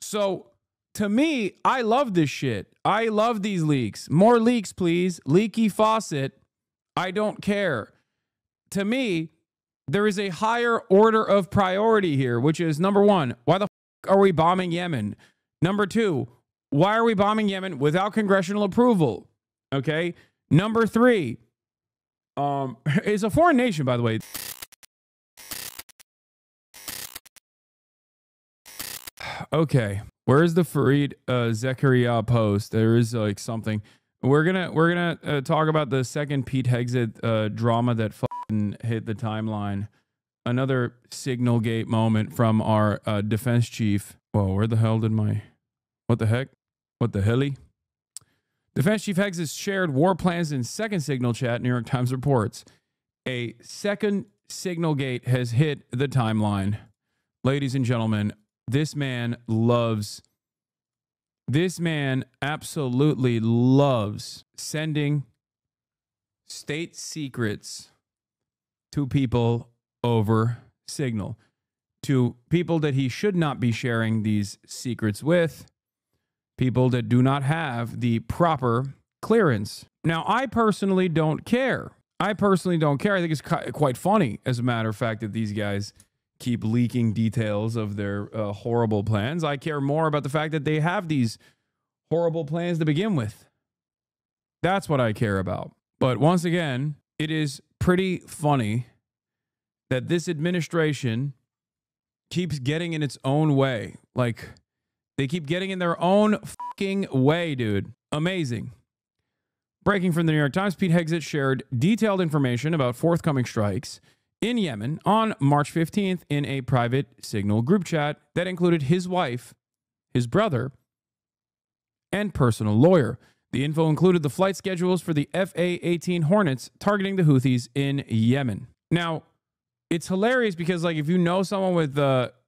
So to me, I love this shit. I love these leaks. More leaks, please. Leaky faucet. I don't care. To me, there is a higher order of priority here, which is number one, why the fuck are we bombing Yemen? Number two, why are we bombing Yemen without congressional approval? Okay. Number three, is a foreign nation, by the way. Okay. Where's the Fareed Zekaria post? There is like something. We're gonna talk about the second Pete Hegseth drama that fucking hit the timeline. Another signal gate moment from our defense chief. Whoa, where the hell did my... What the heck? What the helly? Defense Chief Hegseth shared war plans in second signal chat, New York Times reports. A second signal gate has hit the timeline. Ladies and gentlemen, this man absolutely loves sending state secrets to people over Signal, to people that he should not be sharing these secrets with, people that do not have the proper clearance. Now, I personally don't care. I think it's quite funny, as a matter of fact, that these guys keep leaking details of their horrible plans. I care more about the fact that they have these horrible plans to begin with. That's what I care about. But once again, it is pretty funny that this administration keeps getting in its own way. Like, they keep getting in their own fucking way, dude. Amazing. Breaking from the New York Times, Pete Hegseth shared detailed information about forthcoming strikes in Yemen on March 15th in a private Signal group chat that included his wife, his brother, and personal lawyer. The info included the flight schedules for the FA-18 Hornets targeting the Houthis in Yemen. Now, it's hilarious because, like, if you know someone with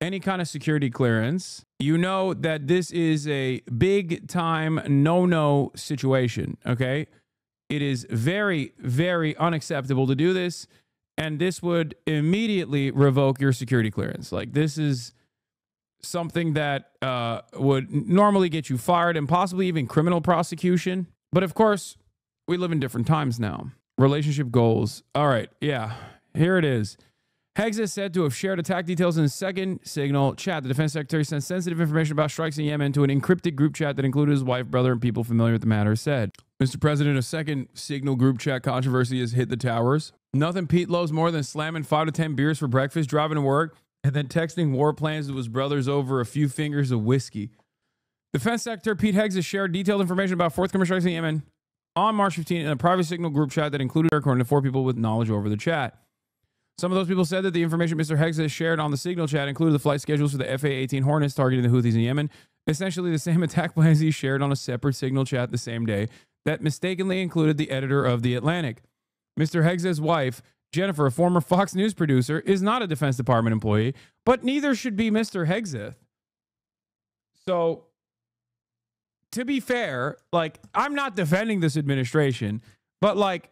any kind of security clearance, you know that this is a big-time no-no situation, okay? It is very, very unacceptable to do this, and this would immediately revoke your security clearance. Like, this is something that would normally get you fired and possibly even criminal prosecution. But, of course, we live in different times now. Relationship goals. All right, yeah, here it is. Hegseth said to have shared attack details in the second signal chat. The defense secretary sent sensitive information about strikes in Yemen to an encrypted group chat that included his wife, brother, and people familiar with the matter said. Mr. President, a second signal group chat controversy has hit the towers. Nothing Pete loves more than slamming 5 to 10 beers for breakfast, driving to work, and then texting war plans to his brothers over a few fingers of whiskey. Defense Secretary Pete Hegseth shared detailed information about forthcoming strikes in Yemen on March 15 in a private signal group chat that included, according to 4 people with knowledge over the chat. Some of those people said that the information Mr. Hegseth shared on the signal chat included the flight schedules for the FA-18 Hornets targeting the Houthis in Yemen, essentially the same attack plans he shared on a separate signal chat the same day that mistakenly included the editor of The Atlantic. Mr. Hegseth's wife, Jennifer, a former Fox News producer, is not a Defense Department employee, but neither should be Mr. Hegseth. So, to be fair, like, I'm not defending this administration, but, like,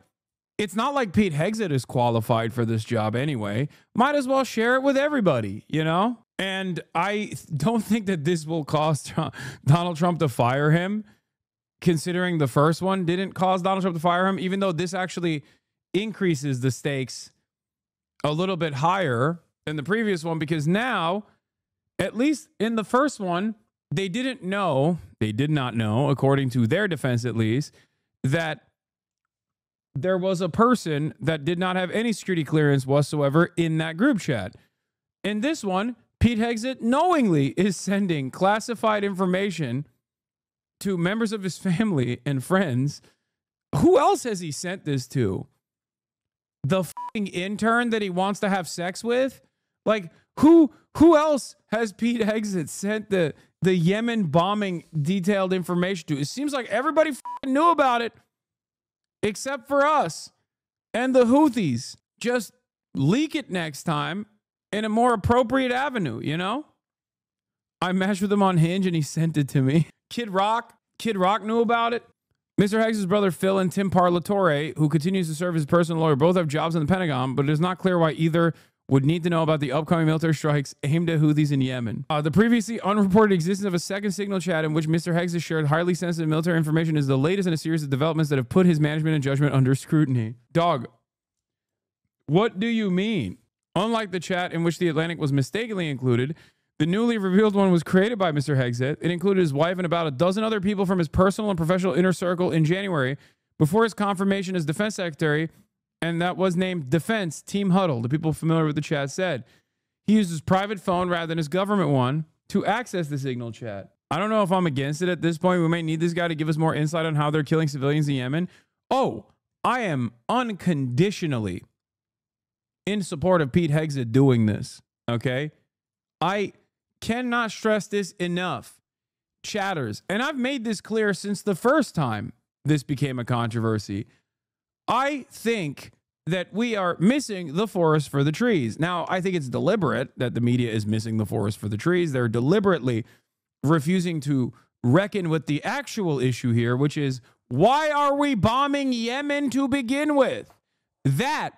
it's not like Pete Hegseth is qualified for this job anyway. Might as well share it with everybody, you know? And I don't think that this will cause Donald Trump to fire him, considering the first one didn't cause Donald Trump to fire him, even though this actually increases the stakes a little bit higher than the previous one, because now, at least in the first one, they did not know, according to their defense at least, that there was a person that did not have any security clearance whatsoever in that group chat. In this one, Pete Hegseth knowingly is sending classified information to members of his family and friends. Who else has he sent this to? The fucking intern that he wants to have sex with? Like, who else has Pete Hegseth sent the Yemen bombing detailed information to? It seems like everybody fucking knew about it, except for us and the Houthis. Just leak it next time in a more appropriate avenue, you know? I matched with him on Hinge and he sent it to me. Kid Rock knew about it. Mr. Hegseth's brother Phil and Tim Parlatore, who continues to serve as personal lawyer, both have jobs in the Pentagon, but it is not clear why either would need to know about the upcoming military strikes aimed at Houthis in Yemen. The previously unreported existence of a second signal chat in which Mr. Hegseth shared highly sensitive military information is the latest in a series of developments that have put his management and judgment under scrutiny. Dog, what do you mean? Unlike the chat in which the Atlantic was mistakenly included, the newly revealed one was created by Mr. Hegseth. It included his wife and about a dozen other people from his personal and professional inner circle in January before his confirmation as defense secretary, and that was named Defense Team Huddle. The people familiar with the chat said he used his private phone rather than his government one to access the signal chat. I don't know if I'm against it at this point. We may need this guy to give us more insight on how they're killing civilians in Yemen. Oh, I am unconditionally in support of Pete Hegseth doing this, okay? I cannot stress this enough. Chatters, and I've made this clear since the first time this became a controversy. I think that we are missing the forest for the trees. Now, I think it's deliberate that the media is missing the forest for the trees. They're deliberately refusing to reckon with the actual issue here, which is, why are we bombing Yemen to begin with? That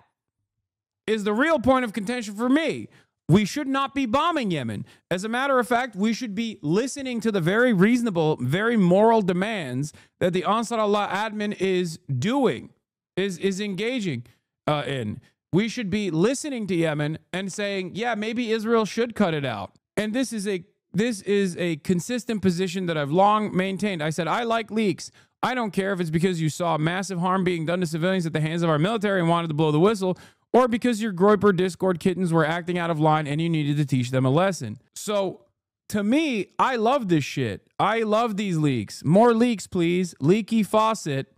is the real point of contention for me. We should not be bombing Yemen. As a matter of fact, we should be listening to the very reasonable, very moral demands that the Ansar Allah admin is doing, is engaging in. We should be listening to Yemen and saying, yeah, maybe Israel should cut it out. And this is a consistent position that I've long maintained. I said, I like leaks. I don't care if it's because you saw massive harm being done to civilians at the hands of our military and wanted to blow the whistle, or because your Groyper Discord kittens were acting out of line and you needed to teach them a lesson. So, to me, I love this shit. I love these leaks. More leaks, please. Leaky faucet.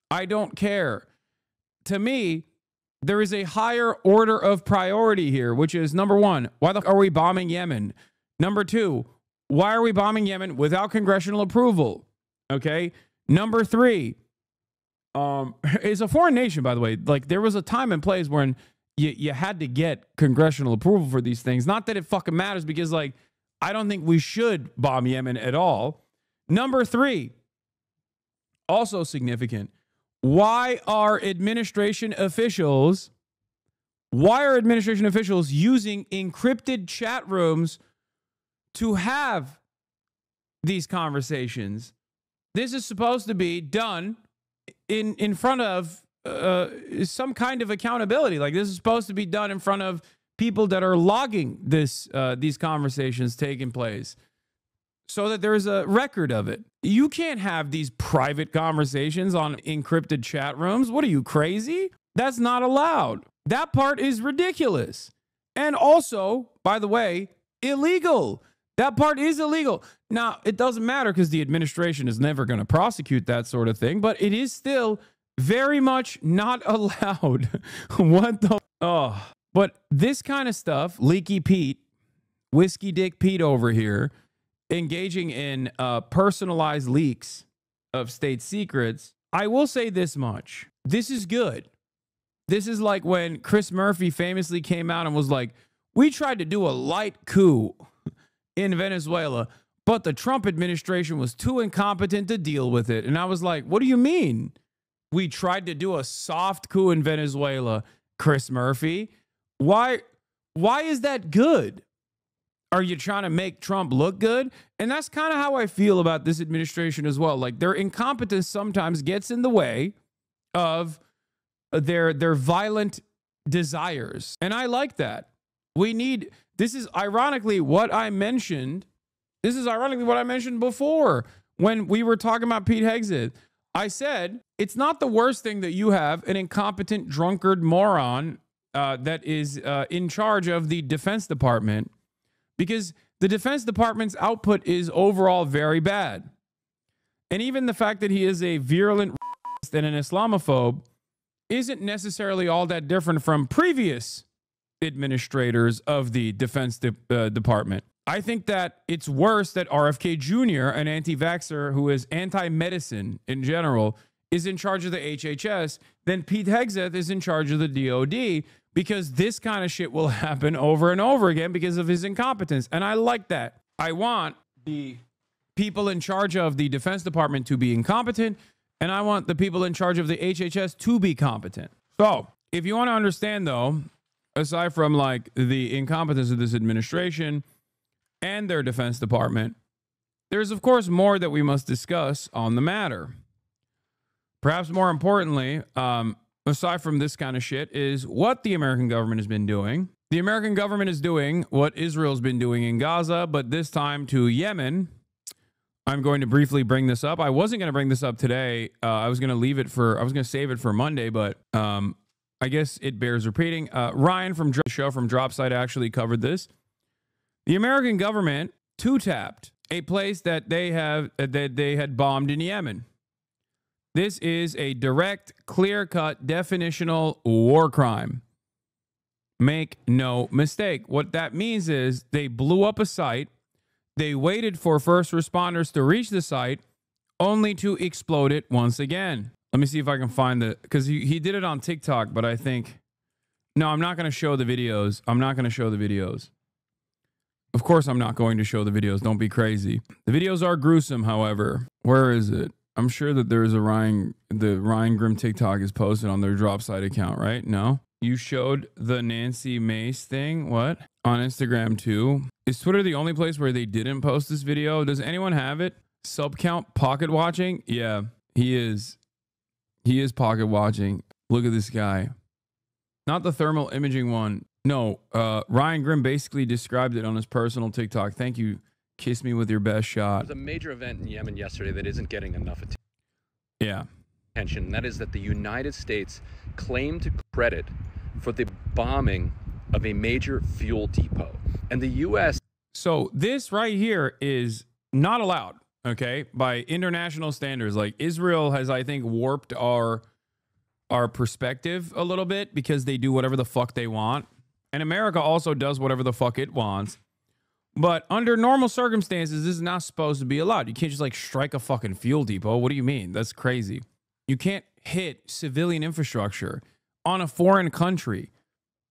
I don't care. To me, there is a higher order of priority here, which is, number one, why the fuck are we bombing Yemen? Number two, why are we bombing Yemen without congressional approval? Okay? Number three, it's a foreign nation, by the way. Like, there was a time and place when you had to get congressional approval for these things. Not that it fucking matters, because, like, I don't think we should bomb Yemen at all. Number three, also significant. Why are administration officials using encrypted chat rooms to have these conversations? This is supposed to be done in front of some kind of accountability. Like, this is supposed to be done in front of people that are logging these conversations taking place, so that there's a record of it. You can't have these private conversations on encrypted chat rooms. What are you, crazy? That's not allowed. That part is ridiculous. And also, by the way, illegal. That part is illegal. Now, it doesn't matter because the administration is never going to prosecute that sort of thing, but it is still very much not allowed. What the? Oh, but this kind of stuff, Leaky Pete, Whiskey Dick Pete over here, engaging in personalized leaks of state secrets. I will say this much. This is good. This is like when Chris Murphy famously came out and was like, we tried to do a light coup in Venezuela, but the Trump administration was too incompetent to deal with it. And I was like, what do you mean? We tried to do a soft coup in Venezuela, Chris Murphy. Why is that good? Are you trying to make Trump look good? And that's kind of how I feel about this administration as well. Like, their incompetence sometimes gets in the way of their violent desires. And I like that. This is ironically what I mentioned. This is ironically what I mentioned before when we were talking about Pete Hegseth. I said, it's not the worst thing that you have an incompetent drunkard moron that is in charge of the Defense Department, because the Defense Department's output is overall very bad. And even the fact that he is a virulent racist and an Islamophobe isn't necessarily all that different from previous administrators of the Defense Department. I think that it's worse that RFK Jr., an anti-vaxxer who is anti-medicine in general, is in charge of the HHS than Pete Hegseth is in charge of the DOD, because this kind of shit will happen over and over again because of his incompetence. And I like that. I want the people in charge of the Defense Department to be incompetent, and I want the people in charge of the HHS to be competent. So, if you want to understand, though, aside from like the incompetence of this administration and their Defense Department, there's of course more that we must discuss on the matter. Perhaps more importantly, aside from this kind of shit, is what the American government has been doing. The American government is doing what Israel's been doing in Gaza, but this time to Yemen. I'm going to briefly bring this up. I wasn't going to bring this up today. I was going to save it for Monday, but I guess it bears repeating. Ryan from the show from Dropsite actually covered this. The American government two-tapped a place that they had bombed in Yemen. This is a direct, clear-cut, definitional war crime. Make no mistake. What that means is they blew up a site. They waited for first responders to reach the site, only to explode it once again. Let me see if I can find the, because he did it on TikTok, but I think, no, I'm not going to show the videos. I'm not going to show the videos. Of course, I'm not going to show the videos. Don't be crazy. The videos are gruesome, however. Where is it? I'm sure that there's the Ryan Grimm TikTok is posted on their Dropsite account, right? No? You showed the Nancy Mace thing? What? On Instagram too. Is Twitter the only place where they didn't post this video? Does anyone have it? Sub count pocket watching? Yeah, he is. He is pocket watching. Look at this guy. Not the thermal imaging one. No, Ryan Grimm basically described it on his personal TikTok. Thank you. Kiss me with your best shot. There's a major event in Yemen yesterday that isn't getting enough attention. And that is that the United States claimed credit for the bombing of a major fuel depot. And the U.S. So this right here is not allowed, okay, by international standards. Like Israel has, I think, warped our perspective a little bit because they do whatever the fuck they want. And America also does whatever the fuck it wants. But under normal circumstances, this is not supposed to be allowed. You can't just like strike a fucking fuel depot. What do you mean? That's crazy. You can't hit civilian infrastructure on a foreign country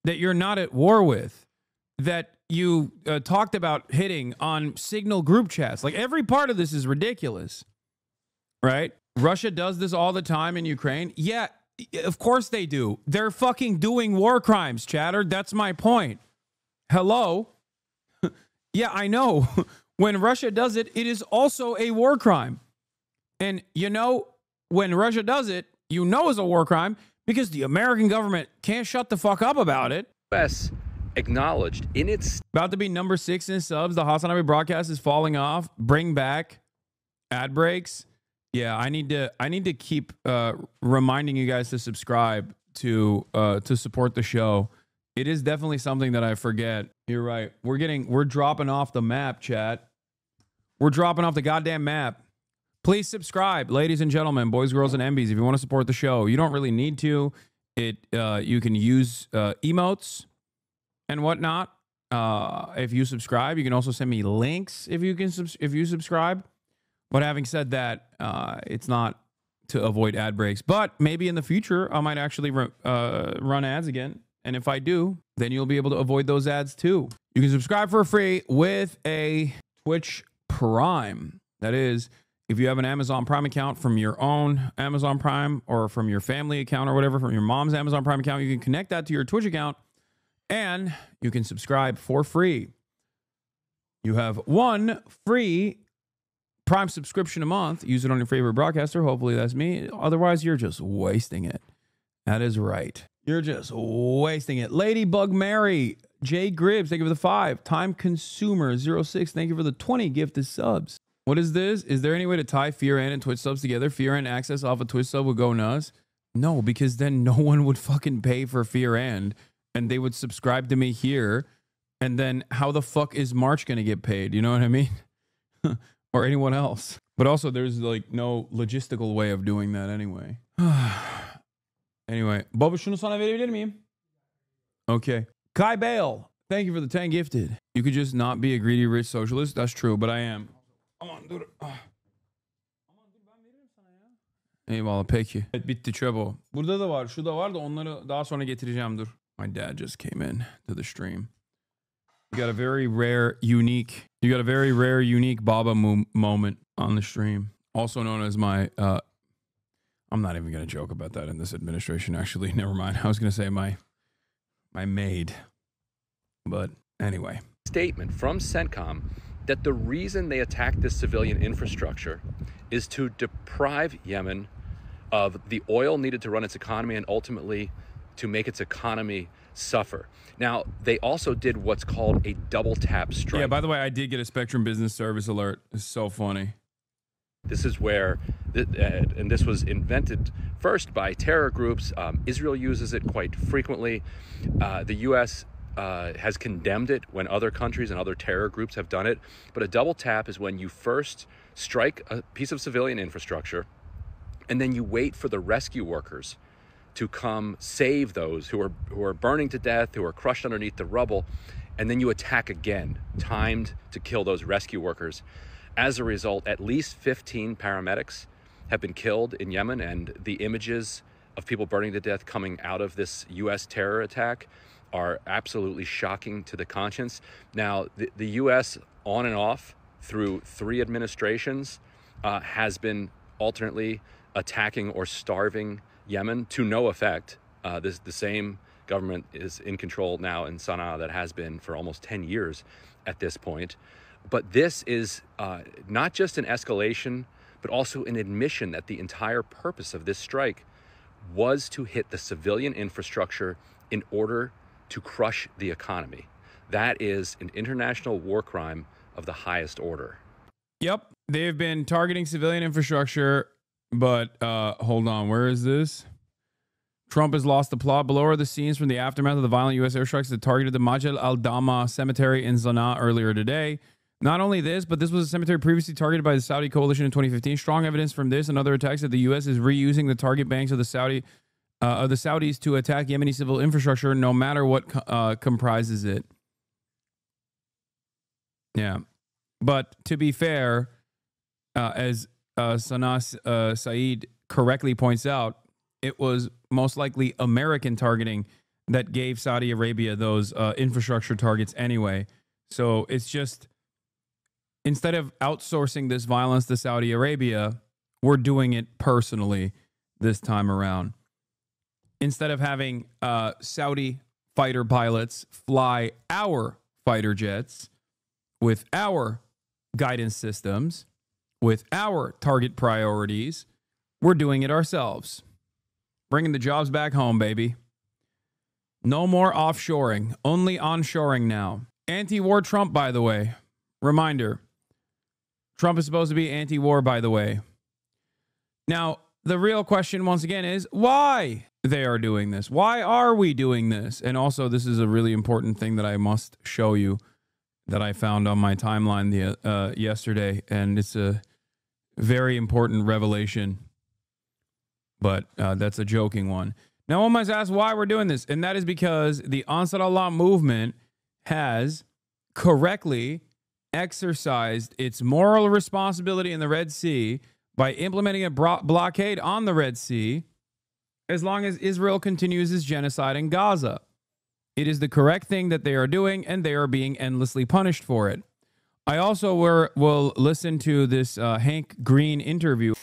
that you're not at war with, that you talked about hitting on Signal group chats. Like every part of this is ridiculous, right? Russia does this all the time in Ukraine. Yeah, of course they do. They're fucking doing war crimes, chatter. That's my point. Hello? Yeah, I know. When Russia does it, it is also a war crime. And you know, when Russia does it, you know it's a war crime because the American government can't shut the fuck up about it. U.S. acknowledged in its... About to be number 6 in subs. The HasanAbi broadcast is falling off. Bring back ad breaks. Yeah, I need to keep reminding you guys to subscribe to support the show. It is definitely something that I forget. You're right. We're dropping off the map, chat. We're dropping off the goddamn map. Please subscribe, ladies and gentlemen, boys, girls, and MBs. If you want to support the show, you don't really need to. You can use emotes and whatnot. If you subscribe, you can also send me links if you subscribe. But having said that, it's not to avoid ad breaks. But maybe in the future, I might actually run ads again. And if I do, then you'll be able to avoid those ads too. You can subscribe for free with a Twitch Prime. That is, if you have an Amazon Prime account from your own Amazon Prime or from your family account or whatever, from your mom's Amazon Prime account, you can connect that to your Twitch account and you can subscribe for free. You have one free Prime subscription a month. Use it on your favorite broadcaster. Hopefully that's me. Otherwise, you're just wasting it. That is right. You're just wasting it. Ladybug Mary, Jay Gribbs, thank you for the 5. Time Consumer 06, thank you for the 20 gifted subs. What is this? Is there any way to tie Fear and Twitch subs together? Fear and access off a Twitch sub would go nuts. No, because then no one would fucking pay for Fear and they would subscribe to me here. And then how the fuck is March going to get paid? You know what I mean? Or anyone else. But also there's like no logistical way of doing that anyway. Anyway, baba şunu sana verebilir miyim? Okay. Kai Bale, thank you for the 10 gifted. You could just not be a greedy rich socialist. That's true, but I am. Aman dur. Eyvallah peki. Evet bitti çöp o. Burada da var, şu da var da onları daha sonra getireceğim dur. My dad just came in to the stream. You got a very rare, unique Baba moment on the stream. Also known as my I'm not even going to joke about that in this administration, actually. Never mind. I was going to say my my maid. But anyway. Statement from CENTCOM that the reason they attacked this civilian infrastructure is to deprive Yemen of the oil needed to run its economy and ultimately to make its economy suffer. Now, they also did what's called a double tap strike. Yeah, by the way, I did get a Spectrum Business Service alert. It's so funny. This is where, and this was invented first by terror groups. Israel uses it quite frequently. The U.S. Has condemned it when other countries and other terror groups have done it. But a double tap is when you first strike a piece of civilian infrastructure, and then you wait for the rescue workers to come save those who are burning to death, who are crushed underneath the rubble, and then you attack again, timed to kill those rescue workers. As a result, at least 15 paramedics have been killed in Yemen, and the images of people burning to death coming out of this U.S. terror attack are absolutely shocking to the conscience. Now, the U.S. on and off through 3 administrations has been alternately attacking or starving Yemen to no effect. The same government is in control now in Sana'a that has been for almost 10 years at this point. But this is not just an escalation, but also an admission that the entire purpose of this strike was to hit the civilian infrastructure in order to crush the economy. That is an international war crime of the highest order. Yep, they've been targeting civilian infrastructure, but hold on, where is this? Trump has lost the plot. Below are the scenes from the aftermath of the violent U.S. airstrikes that targeted the Majid al-Dama cemetery in Sana'a earlier today. Not only this, but this was a cemetery previously targeted by the Saudi coalition in 2015. Strong evidence from this and other attacks that the U.S. is reusing the target banks of the Saudis to attack Yemeni civil infrastructure, no matter what comprises it. Yeah, but to be fair, as Sanaa Saeed correctly points out, it was most likely American targeting that gave Saudi Arabia those infrastructure targets anyway. So it's just, instead of outsourcing this violence to Saudi Arabia, we're doing it personally this time around. Instead of having Saudi fighter pilots fly our fighter jets with our guidance systems, with our target priorities, we're doing it ourselves. Bringing the jobs back home, baby. No more offshoring, only onshoring now. Anti-war Trump, by the way. Reminder, Trump is supposed to be anti-war, by the way. Now, the real question, once again, is why they are doing this. Why are we doing this? And also, this is a really important thing that I must show you that I found on my timeline yesterday. And it's a very important revelation. But that's a joking one. Now, one must ask why we're doing this. And that is because the Ansar Allah movement has correctly exercised its moral responsibility in the Red Sea by implementing a blockade on the Red Sea as long as Israel continues its genocide in Gaza. It is the correct thing that they are doing, and they are being endlessly punished for it. I also will listen to this Hank Green interview.